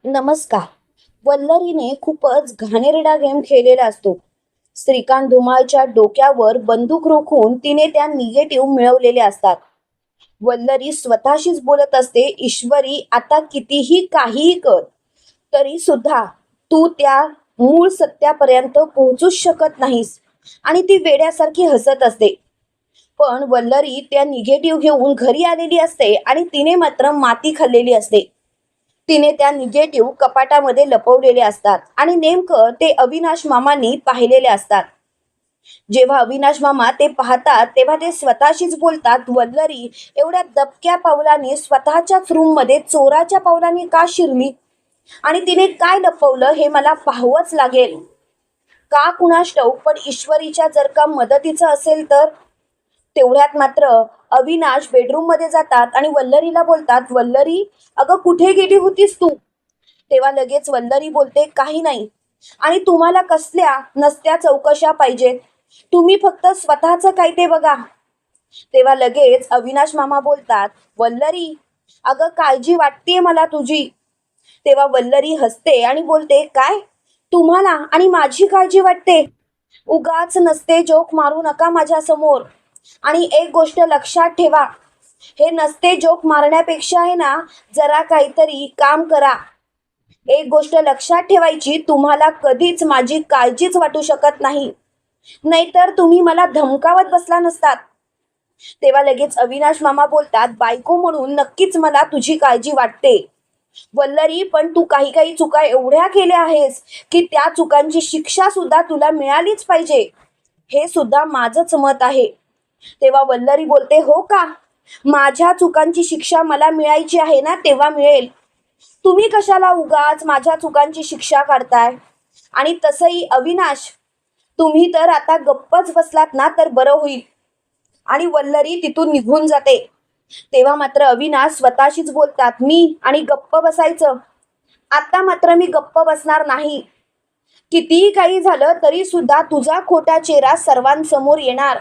नमस्कार. वल्लरीने खूपच घाणेरडा गेम खेळलेला असतो. श्रीकांत धुमाळच्या डोक्यावर बंदूक रोखून तिने त्या निगेटिव्ह मिळवलेले असतात. वल्लरी स्वतःशीच बोलत असते, ईश्वरी आता कितीही काहीही कर तरी सुद्धा तू त्या मूळ सत्यापर्यंत पोहोचूच शकत नाहीस. आणि ती वेड्यासारखी हसत असते. पण वल्लरी त्या निगेटिव्ह घेऊन घरी आलेली असते आणि तिने मात्र माती खाल्लेली असते. तिने त्या निगेटिव्ह कपाटामध्ये लपवलेले असतात आणि नेमकं ते अविनाश मामांनी पाहिलेले असतात. जेव्हा अविनाश मामा ते पाहतात तेव्हा ते स्वतःशीच बोलतात, वल्लरी एवढ्या दबक्या पावलाने स्वतःच्याच रूम मध्ये चोराच्या पावलाने का शिरली आणि तिने काय लपवलं हे मला पाहावंच लागेल. का कुणास ठाऊक, पण ईश्वरीच्या जर का मदतीचं असेल तर. तेवढ्यात मात्र अविनाश बेडरूम मध्ये जातात आणि वल्लरीला बोलतात, वल्लरी अगं कुठे गेली होतीस तू. तेव्हा लगेच वल्लरी बोलते, काही नाही. आणि तुम्हाला कसल्या नसत्या चौकशा पाहिजेत, तुम्ही फक्त स्वतःचं काय ते बघा. तेव्हा लगेच अविनाश मामा बोलतात, वल्लरी अगं काळजी वाटतेय मला तुझी. तेव्हा वल्लरी हसते आणि बोलते, काय तुम्हाला आणि माझी काळजी वाटते. उगाच नसते जोक मारू नका माझ्या समोर. आणि एक गोष्ट लक्षात ठेवा, हे नसते जोक मारण्यापेक्षा आहे ना, जरा काहीतरी काम करा. एक गोष्ट लक्षात ठेवायची, तुम्हाला कधीच माझी काळजीच वाटू शकत नाही, नाहीतर तुम्ही मला धमकावत बसला नसतात. तेव्हा लगेच अविनाश मामा बोलतात, बायको म्हणून नक्कीच मला तुझी काळजी वाटते वल्लरी, पण तू काही काही चुका एवढ्या केल्या आहेस की त्या चुकांची शिक्षा सुद्धा तुला मिळालीच पाहिजे, हे सुद्धा माझंच मत आहे. तेव्हा वल्लरी बोलते, हो का, माझ्या चुकांची शिक्षा मला मिळायची आहे ना तेव्हा मिळेल. तुम्ही कशाला उगाच माझ्या चुकांची शिक्षा काढताय. आणि तसंही अविनाश, तुम्ही तर आता गप्पच बसलात ना तर बरं होईल. आणि वल्लरी तिथून निघून जाते. तेव्हा मात्र अविनाश स्वतःशीच बोलतात, मी आणि गप्प बसायचं. आता मात्र मी गप्प बसणार नाही. कितीही काही झालं तरी सुद्धा तुझा खोटा चेहरा सर्वांसमोर येणार.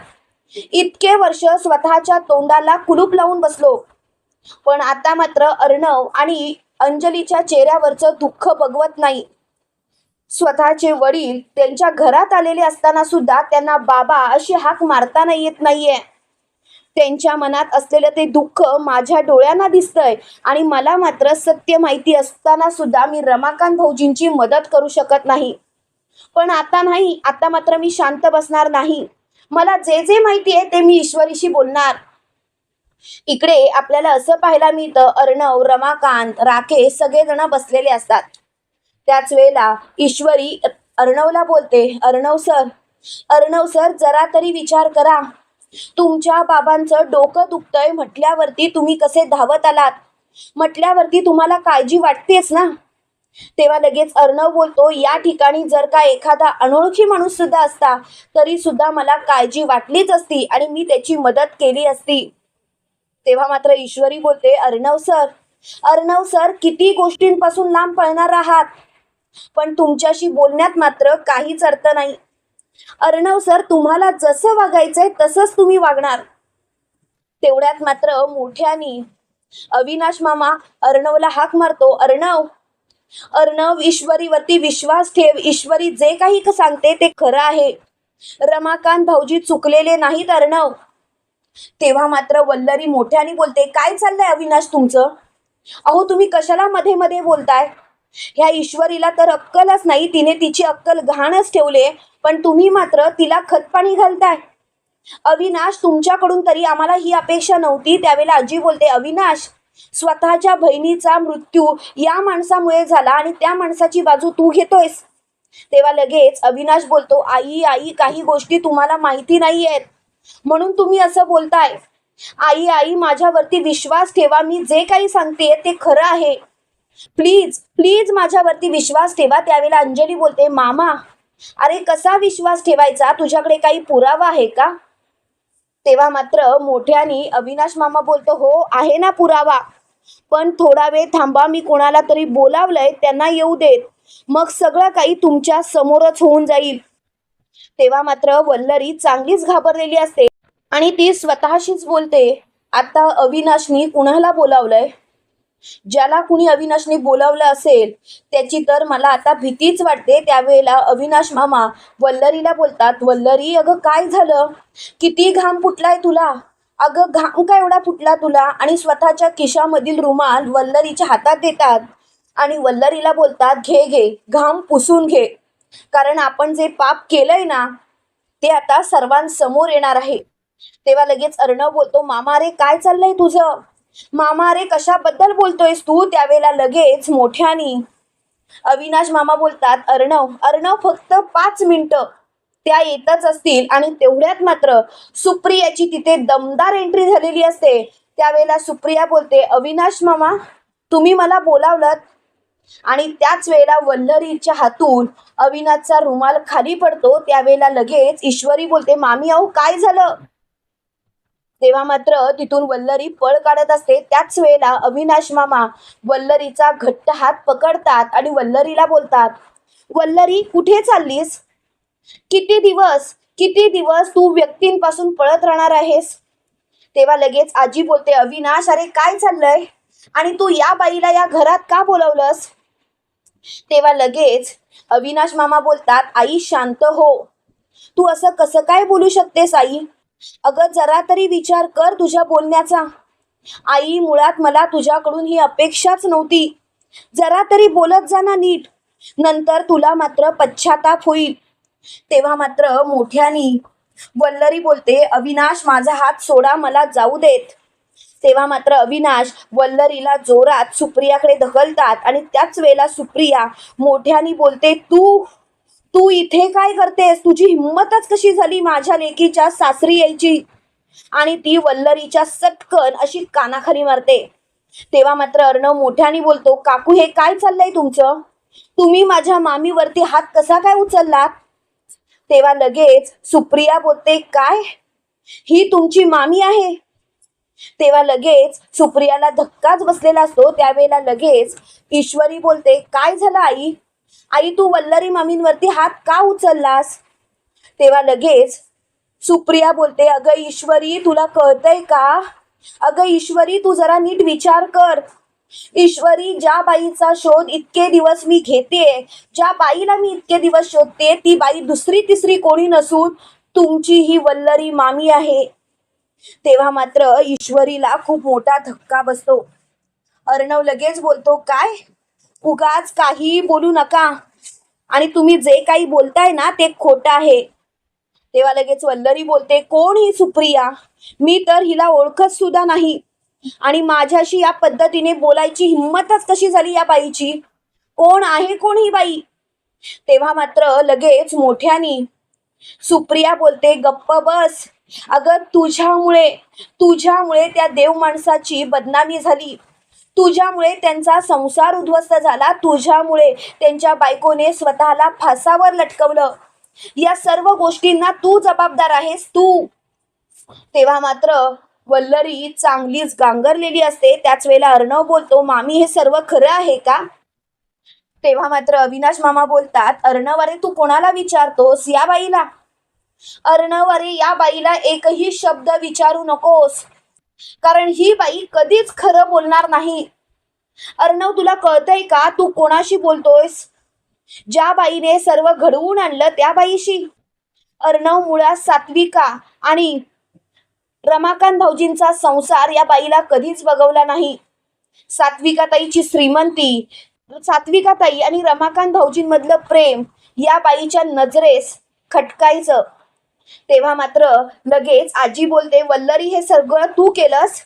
इतके वर्ष स्वतःच्या तोंडाला कुलूप लावून बसलो, पण आता मात्र अर्णव आणि अंजलीच्या चेहऱ्यावरचं दुःख बघवत नाही. स्वतःचे वडील त्यांच्या घरात आलेले असताना सुद्धा त्यांना बाबा अशी हाक मारताना येत नाहीये. त्यांच्या मनात असलेलं ते दुःख माझ्या डोळ्यांना दिसतंय. आणि मला मात्र सत्य माहिती असताना सुद्धा मी रमाकांत भाऊजींची मदत करू शकत नाही. पण आता नाही, आता मात्र मी शांत बसणार नाही. मला जे जे माहिती आहे ते मी ईश्वरीशी बोलणार. इकडे आपल्याला असं पाहायला मिळतं, अर्णव, रमाकांत, राकेश सगळेजण बसलेले असतात. त्याच वेळेला ईश्वरी अर्णवला बोलते, अर्णव सर जरा तरी विचार करा. तुमच्या बाबांचं डोकं दुखतंय म्हटल्यावरती तुम्ही कसे धावत आलात, म्हटल्यावरती तुम्हाला काळजी वाटतेच ना. तेव्हा लगेच अर्णव बोलतो, या ठिकाणी जर का एखादा अनोळखी माणूस सुद्धा असता तरी सुद्धा मला काळजी वाटलीच असती आणि मी त्याची मदत केली असती. तेव्हा मात्र ईश्वरी बोलते, अर्णव सर किती गोष्टींपासून लांब पळणार आहात, पण तुमच्याशी बोलण्यात मात्र काहीच अर्थ नाही. अर्णव सर, तुम्हाला जसं वागायचंय तसंच तुम्ही वागणार. तेवढ्यात मात्र मोठ्यानी अविनाश मामा अर्णवला हाक मारतो, अर्णव ईश्वरीवरती विश्वास ठेव. ईश्वरी जे काही सांगते ते खरं आहे. रमाकांत भाऊजी चुकलेले नाहीत अर्णव. तेव्हा मात्र वल्लरी मोठ्याने बोलते, काय चाललंय अविनाश तुमचं. अहो तुम्ही कशाला मध्ये मध्ये बोलताय. ह्या ईश्वरीला तर अक्कलच नाही, तिने तिची अक्कल घाणच ठेवले, पण तुम्ही मात्र तिला खतपाणी घालताय. अविनाश, तुमच्याकडून तरी आम्हाला ही अपेक्षा नव्हती. त्यावेळेला आजी बोलते, अविनाश स्वतःच्या बहिणीचा मृत्यू या माणसामुळे झाला आणि त्या माणसाची बाजू तू घेतोयस. तेव्हा लगेच अविनाश बोलतो, आई काही गोष्टी तुम्हाला माहिती नाहीयेत म्हणून तुम्ही असं बोलताय. आई माझ्यावरती विश्वास ठेवा, मी जे काही सांगते ते खरं आहे. प्लीज प्लीज माझ्यावरती विश्वास ठेवा. त्यावेळेला अंजली बोलते, मामा अरे कसा विश्वास ठेवायचा, तुझ्याकडे काही पुरावा आहे का. तेव्हा मात्र मोठ्यानी अविनाश मामा बोलतो, हो आहे ना पुरावा, पण थोडा वेळ थांबा, मी कोणाला तरी बोलावलंय, त्यांना येऊ देत, मग सगळं काही तुमच्या समोरच होऊन जाईल. तेव्हा मात्र वल्लरी चांगलीच घाबरलेली असते आणि ती स्वतःशीच बोलते, आता अविनाशनी कुणाला बोलावलंय. ज्याला कुणी अविनाशने बोलावलं असेल त्याची तर मला आता भीतीच वाटते. त्यावेळेला अविनाश मामा वल्लरीला बोलतात, वल्लरी अगं काय झालं, किती घाम फुटलाय तुला, अगं घाम का एवढा फुटला तुला. आणि स्वतःच्या खिशामधील रुमाल वल्लरीच्या हातात देतात आणि वल्लरीला बोलतात, घे घे घाम पुसून घे, कारण आपण जे पाप केलंय ना ते आता सर्वांसमोर येणार आहे. तेव्हा लगेच अर्णव बोलतो, मामा रे काय चाललंय तुझं, मामा रे कशाबद्दल बोलतोयस तू. त्यावेळेला लगेच मोठ्यानी अविनाश मामा बोलतात, अर्णव अर्णव फक्त 5 मिनिटं त्या येतच असतील. आणि तेवढ्यात मात्र सुप्रियाची तिथे दमदार एंट्री झालेली असते. त्यावेळेला सुप्रिया बोलते, अविनाश मामा तुम्ही मला बोलावलं. आणि त्याच वेळेला वल्लरीच्या हातून अविनाशचा रुमाल खाली पडतो. त्यावेळेला लगेच ईश्वरी बोलते, मामी अहो काय झालं. तेव्हा मात्र तिथून वल्लरी पळ काढत असते. त्याच वेळेला अविनाश मामा वल्लरीचा घट्ट हात पकडतात आणि वल्लरीला बोलतात, वल्लरी कुठे चाललीस, किती दिवस तू व्यक्तींपासून पळत राहणार आहेस. तेव्हा लगेच आजी बोलते, अविनाश अरे काय चाललंय आणि तू या बाईला या घरात का बोलवलंस. तेव्हा लगेच अविनाश मामा बोलतात, आई शांत हो, तू असं कसं काय बोलू शकतेस आई, अगं जरा तरी विचार कर तुझ्या बोलण्याचा. आई मुळात मला तुझ्याकडून ही अपेक्षाच नव्हती, जरा तरी बोलत जा ना नीट, नंतर तुला मात्र पश्चाताप होईल. तेव्हा मात्र मोठ्यानी वल्लरी बोलते, अविनाश माझा हात सोडा, मला जाऊ देत. तेव्हा मात्र अविनाश वल्लरीला जोरात सुप्रियाकडे ढकलतात आणि त्याच वेळेला सुप्रिया मोठ्यानी बोलते, तू तू इथे काय करतेस, तुझी हिंमतच कशी झाली माझ्या लेकीच्या सासरी यायची. आणि ती वल्लरीच्या सटकन अशी कानाखाली मारते. तेव्हा मात्र अर्णव मोठ्याने बोलतो, काकू हे काय चाललंय तुमचं, तुम्ही माझ्या मामीवरती हात कसा काय उचललात. तेव्हा लगेच सुप्रिया बोलते, काय ही तुमची मामी आहे. तेव्हा लगेच सुप्रियाला धक्काच बसलेला असतो. त्यावेळेला लगेच ईश्वरी बोलते, काय झालं आई, आई तू वल्लरी मामींवरती हात का उचललास. तेव्हा लगेच सुप्रिया बोलते, अगं ईश्वरी तुला कळतंय का, अगं ईश्वरी तू जरा नीट विचार कर. ईश्वरी ज्या बाईचा शोध इतके दिवस मी घेते, ज्या बाईला मी इतके दिवस शोधते, ती बाई दुसरी तिसरी कोणी नसून तुमची ही वल्लरी मामी आहे. तेव्हा मात्र ईश्वरीला खूप मोठा धक्का बसतो. अर्णव लगेच बोलतो, काय उगाच काही बोलू नका आणि तुम्ही जे काही बोलताय ना ते खोटं आहे. तेव्हा लगेच वल्लरी बोलते, कोण ही सुप्रिया, मी तर हिला ओळखत सुद्धा नाही आणि माझ्याशी या पद्धतीने बोलायची हिंमतच कशी झाली या बाईची, कोण आहे कोण ही बाई. तेव्हा मात्र लगेच मोठ्यानी सुप्रिया बोलते, गप्प बस, अगं तुझ्यामुळे त्या देव माणसाची बदनामी झाली, तुझ्यामुळे त्यांचा संसार उद्ध्वस्त झाला, तुझ्यामुळे त्यांच्या बायकोने स्वतःला फासावर लटकवलं, या सर्व गोष्टींना तू जबाबदार आहेस तू. तेव्हा मात्र वल्लरी चांगलीच गांगरलेली असते. त्याच वेळेला अर्णव बोलतो, मामी हे सर्व खरं आहे का. तेव्हा मात्र अविनाश मामा बोलतात, अर्णव अरे तू कोणाला विचारतोस, या बाईला, अर्णव अरे या बाईला एकही शब्द विचारू नकोस, कारण ही बाई कधीच खरं बोलणार नाही. अर्णव तुला कळतंय का तू कोणाशी बोलतोयस, ज्या बाईने सर्व घडवून आणलं त्या बाईशी. अर्णव मुळात सात्विका आणि रमाकांत भाऊजींचा संसार या बाईला कधीच बघवला नाही. सात्विकाताईची श्रीमंती, सात्विकाताई आणि रमाकांत भाऊजींमधलं प्रेम या बाईच्या नजरेस खटकायचं. तेव्हा मात्र लगेच आजी बोलते, वल्लरी हे सगळं तू केलंस,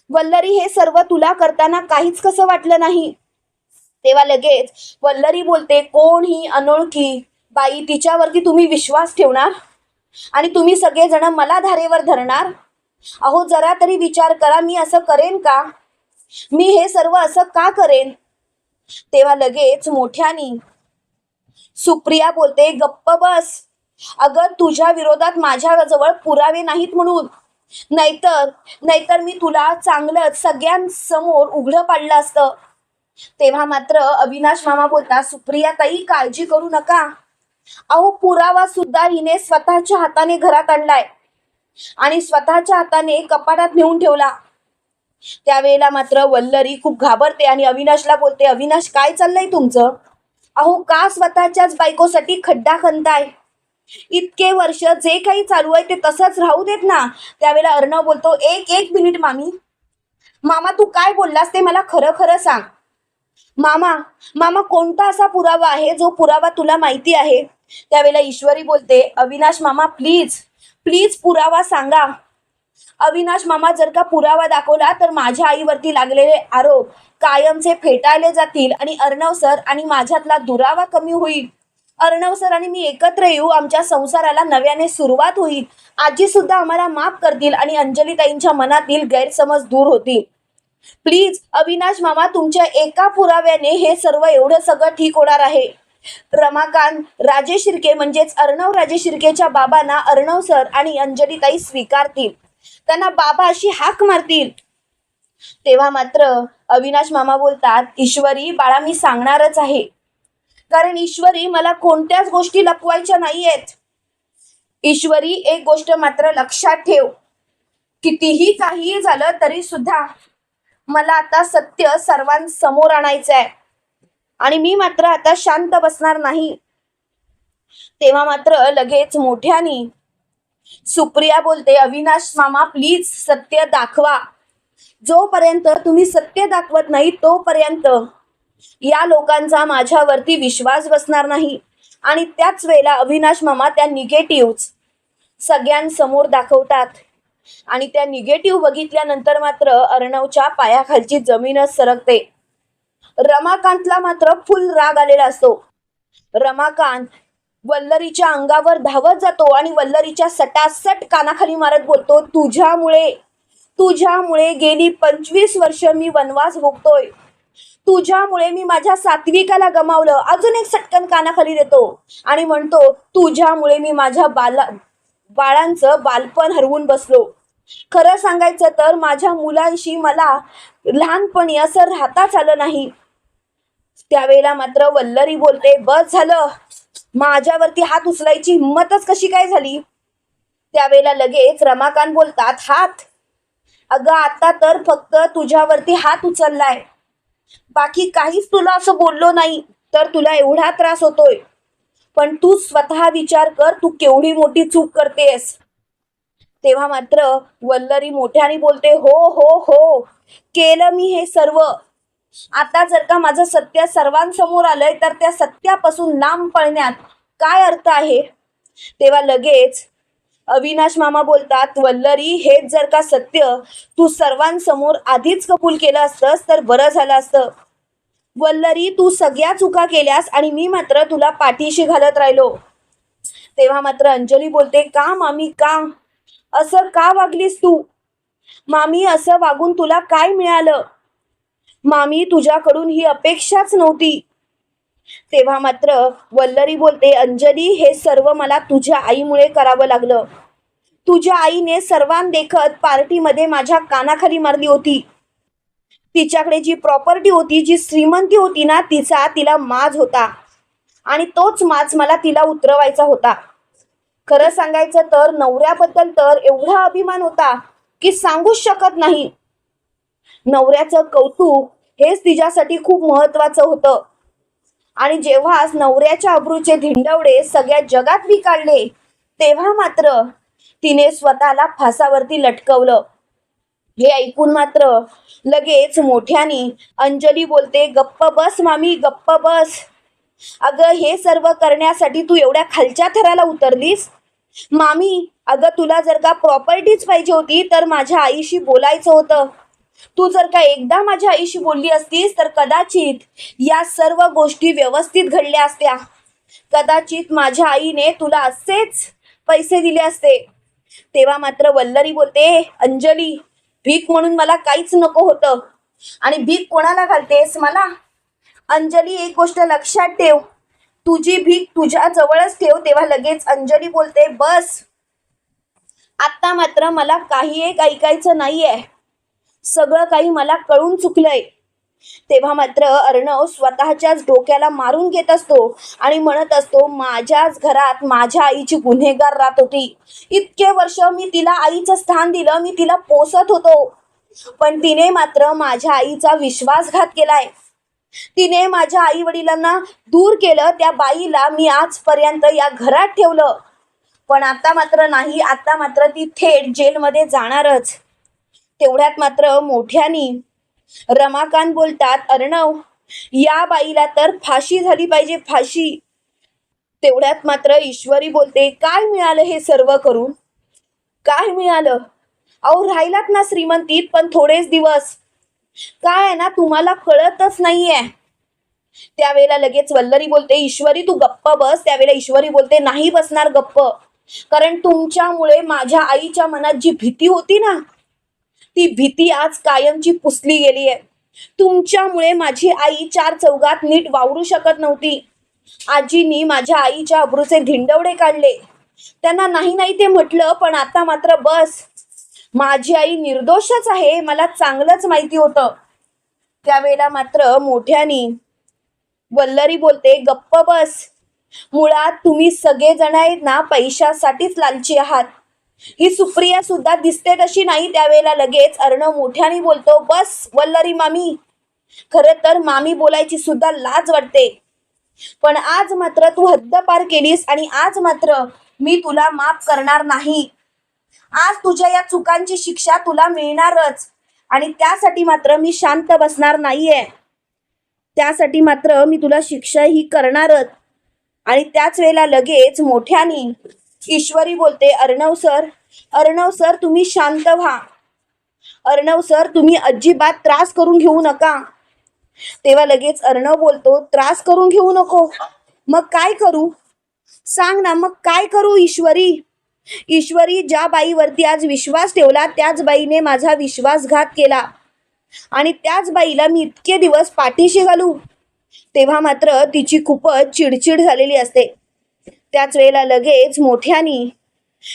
वल्लरी हे सर्व तुला करताना काहीच कसं वाटलं नाही. तेव्हा लगेच वल्लरी बोलते, कोण ही अनोळखी बाई, तिच्यावरती तुम्ही विश्वास ठेवणार आणि तुम्ही सगळेजण मला धारेवर धरणार. अहो जरा तरी विचार करा, मी असं करेन का, मी हे सर्व असं का करेन. तेव्हा लगेच मोठ्यानी सुप्रिया बोलते, गप्प बस, अगं तुझ्या विरोधात माझ्याजवळ पुरावे नाहीत म्हणून, नाहीतर मी तुला चांगलंच सगळ्यांसमोर उघडं पाडलं असतं. तेव्हा मात्र अविनाश मामा बोलतात, सुप्रिया ताई काळजी करू नका, अहो पुरावा सुद्धा हिने स्वतःच्या हाताने घरात आणलाय आणि स्वतःच्या हाताने कपाटात नेऊन ठेवला. त्यावेळेला मात्र वल्लरी खूप घाबरते आणि अविनाशला बोलते, अविनाश काय चाललंय तुमचं? अहो का स्वतःच्याच बायकोसाठी खड्डा खणताय? इतके वर्ष जे काही चालू आहे ते तसंच राहू देत ना. त्यावेळेला अर्णव बोलतो, एक एक मिनिट मामी. मामा तू काय बोललास ते मला खरं खरं सांग. मामा मामा कोणता असा पुरावा आहे जो पुरावा तुला माहिती आहे? त्यावेळेला ईश्वरी बोलते, अविनाश मामा प्लीज प्लीज पुरावा सांगा. अविनाश मामा जर का पुरावा दाखवला तर माझ्या आईवरती लागलेले आरोप कायमचे फेटाळले जातील आणि अर्णव सर आणि माझ्यातला दुरावा कमी होईल. अर्णव सर आणि मी एकत्र येऊ, आमच्या संसाराला नव्याने सुरुवात होईल. आजी सुद्धा आम्हाला माफ करतील आणि अंजलीताईंच्या मनातील गैरसमज दूर होतील. प्लीज अविनाश मामा तुमच्या एका पुराव्याने हे सर्व एवढं सगळं ठीक होणार आहे. रमाकांत राजे शिर्के म्हणजेच अर्णव राजे शिर्केच्या बाबांना अर्णव सर आणि अंजलीताई स्वीकारतील, त्यांना बाबा अशी हाक मारतील. तेव्हा मात्र अविनाश मामा बोलतात, ईश्वरी बाळा मी सांगणारच आहे, कारण ईश्वरी मला कोणत्याच गोष्टी लपवायच्या नाहीयेत. ईश्वरी एक गोष्ट मात्र लक्षात ठेव, कितीही काहीही झालं तरी सुद्धा मला आता सत्य सर्वांसमोर आणायचं आहे आणि मी मात्र आता शांत बसणार नाही. तेव्हा मात्र लगेच मोठ्यानी सुप्रिया बोलते, अविनाश मामा प्लीज सत्य दाखवा. जोपर्यंत तुम्ही सत्य दाखवत नाही तोपर्यंत या लोकांचा माझ्यावरती विश्वास बसणार नाही. आणि त्याच वेळेला अविनाश मामा त्या निगेटिव्ह सगळ्यांसमोर दाखवतात आणि त्या निगेटिव्ह बघितल्यानंतर मात्र अर्णवच्या पायाखालची जमीनच सरकते. रमाकांतला मात्र फुल राग आलेला असतो. रमाकांत वल्लरीच्या अंगावर धावत जातो आणि वल्लरीच्या सटासट कानाखाली मारत बोलतो, तुझ्यामुळे गेली 25 वर्ष मी वनवास भोगतोय. तुझ्यामुळे मी माझ्या सात्विकाला गमावलं. अजून एक सटकन कानाखाली देतो आणि म्हणतो, तुझ्यामुळे मी माझ्या बाळांचं बालपण हरवून बसलो. खरं सांगायचं तर माझ्या मुलांशी मला लहानपणी असं राहताच आलं नाही. त्यावेळेला मात्र वल्लरी बोलते, बस झालं, माझ्यावरती हात उचलायची हिंमतच कशी काय झाली? त्यावेळेला लगेच रमाकांत बोलतात, हात? अगं आता तर फक्त तुझ्यावरती हात उचललाय, बाकी काहीच तुला असं बोललो नाही तर तुला एवढा त्रास होतोय. पण तू स्वतः विचार कर, तू केवढी मोठी चूक करतेस. तेव्हा मात्र वल्लरी मोठ्याने बोलते, हो हो हो केलं मी हे सर्व. आता जर का माझं सत्य सर्वांसमोर आलंय तर त्या सत्यापासून लांब पळण्यात काय अर्थ आहे? तेव्हा लगेच अविनाश मामा बोलतात, वल्लरी हेच जर का सत्य तू सर्वांसमोर आधीच कबूल केलं असतंस तर बरं झालं असतं. वल्लरी तू सगळ्या चुका केल्यास आणि मी मात्र तुला पाठीशी घालत राहिलो. तेव्हा मात्र अंजली बोलते, का मामी, का असं का वागलीस तू? मामी असं वागून तुला काय मिळालं? मामी तुझ्याकडून ही अपेक्षाच नव्हती. तेव्हा मात्र वल्लरी बोलते, अंजली हे सर्व मला तुझ्या आईमुळे करावं लागलं. तुझ्या आईने सर्वांदेखत पार्टीमध्ये माझ्या कानाखाली मारली होती. तिच्याकडे जी प्रॉपर्टी होती, जी श्रीमंती होती ना, तिला माज होता आणि तोच माज मला तिला उतरवायचा होता. खरं सांगायचं तर नवऱ्याबद्दल तर एवढा अभिमान होता की सांगूच शकत नाही. नवऱ्याचं कौतुक हेच तिच्यासाठी खूप महत्वाचं होतं आणि जेव्हाच नवऱ्याच्या अब्रूचे धिंडवडे सगळ्या जगात विकाळले तेव्हा मात्र तिने स्वतःला फासावरती लटकवलं. हे ऐकून मात्र लगेच मोठ्यानी अंजली बोलते, गप्प बस मामी, गप्प बस. अगं हे सर्व करण्यासाठी तू एवढ्या खालच्या थराला उतरलीस? मामी अगं तुला जर का प्रॉपर्टीच पाहिजे होती तर माझ्या आईशी बोलायचं होतं. तू जर का एकदा माझ्या आईशी बोलली असतीस तर कदाचित या सर्व गोष्टी व्यवस्थित घडल्या असत्या. कदाचित माझ्या आईने तुला असेच पैसे दिले असते. तेव्हा मात्र वल्लरी बोलते, अंजली भीक म्हणून मला काहीच नको होतं आणि भीक कोणाला घालतेस? मला. अंजली एक गोष्ट लक्षात ठेव, तुझी भीक तुझ्या जवळच ठेव. तेव्हा लगेच अंजली बोलते, बस आता मात्र मला काही एक ऐकायचं नाहीये, सगळं काही मला कळून चुकलंय. तेव्हा मात्र अर्णव स्वतःच्याच डोक्याला मारून घेत असतो आणि म्हणत असतो, माझ्याच घरात माझ्या आईची गुन्हेगार राहत होती. इतके वर्ष मी तिला आईचं स्थान दिलं, मी तिला पोसत होतो. पण तिने मात्र माझ्या आईचा विश्वासघात केलाय. तिने माझ्या आई वडिलांना दूर केलं. त्या बाईला मी आजपर्यंत या घरात ठेवलं, पण आता मात्र नाही. आता मात्र ती थेट जेलमध्ये जाणारच. तेवढ्यात मात्र मोठ्यानी रमाकांत बोलतात, अर्णव, या बाईला तर फाशी झाली पाहिजे, फाशी. तेवढ्यात मात्र ईश्वरी बोलते, काय मिळालं हे सर्व करून? काय मिळालं? अहो, राहिलात ना श्रीमंतीत, पण थोडेच दिवस. काय आहे ना, तुम्हाला कळतच नाहीये. त्यावेळेला लगेच वल्लरी बोलते, ईश्वरी तू गप्प बस. त्यावेळेला ईश्वरी बोलते, नाही बसणार गप्प, कारण तुमच्यामुळे माझ्या आईच्या मनात जी भीती होती ना, ती भीती आज कायमची पुसली गेली आहे. तुमच्यामुळे माझी आई चार चौघात नीट वावरू शकत नव्हती. आजीनी माझ्या आईच्या अब्रूचे धिंडवडे काढले. त्यांना नाही नाही ते म्हटलं, पण आता मात्र बस. माझी आई निर्दोषच आहे, मला चांगलंच माहिती होतं. त्यावेळेला मात्र मोठ्यानी वल्लरी बोलते, गप्प बस. मुळात तुम्ही सगळेजण आहेत ना, पैशासाठीच लालची आहात. ही सुप्रिया सुद्धा दिसते तशी नाही. त्यावेळेला लगेच अर्णव मोठ्याने बोलतो, बस वल्लरी मामी. खरं तर मामी बोलायची सुद्धा लाज वाटते, पण आज मात्र तू हद्द पार केलीस आणि आज मात्र मी तुला माफ करणार नाही. आज तुझ्या या चुकांची शिक्षा तुला मिळणारच, आणि त्यासाठी मात्र मी शांत बसणार नाहीये. त्यासाठी मात्र मी तुला शिक्षा ही करणारच. आणि त्याच वेळेला लगेच मोठ्यानी ईश्वरी बोलते, अर्णव सर तुम्ही शांत व्हा. अर्णव सर, तुम्ही अजिबात त्रास करून घेऊ नका. तेव्हा लगेच अर्णव बोलतो, त्रास करून घेऊ नको, मग काय करू? सांग ना, मग काय करू ईश्वरी? ईश्वरी, ज्या बाईवरती आज विश्वास ठेवला त्याच बाईने माझा विश्वासघात केला, आणि त्याच बाईला मी इतके दिवस पाठीशी घालू? तेव्हा मात्र तिची खूपच चिडचिड झालेली असते. त्याच वेळेला लगेच मोठ्यानी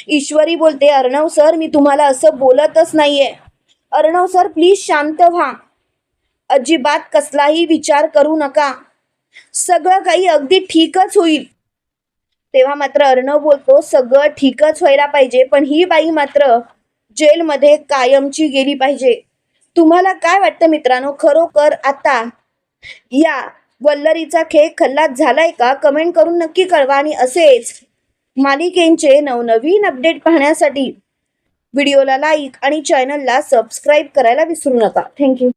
ईश्वरी बोलते, अर्णव सर, मी तुम्हाला असं बोलतच नाहीये. अर्णव सर, प्लीज शांत व्हा. अजिबात कसलाही विचार करू नका. सगळं काही अगदी ठीकच होईल. तेव्हा मात्र अर्णव बोलतो, सगळं ठीकच व्हायला पाहिजे, पण ही बाई मात्र जेलमध्ये कायमची गेली पाहिजे. तुम्हाला काय वाटतं मित्रांनो, खरोखर आता या वल्लरीचा खेळ खल्लास झालाय का? कमेंट करून नक्की कळवा. आणि असेच मालिकेंचे नवनवीन अपडेट पाहण्यासाठी व्हिडिओला लाईक आणि चॅनलला सबस्क्राईब करायला विसरू नका. थँक्यू.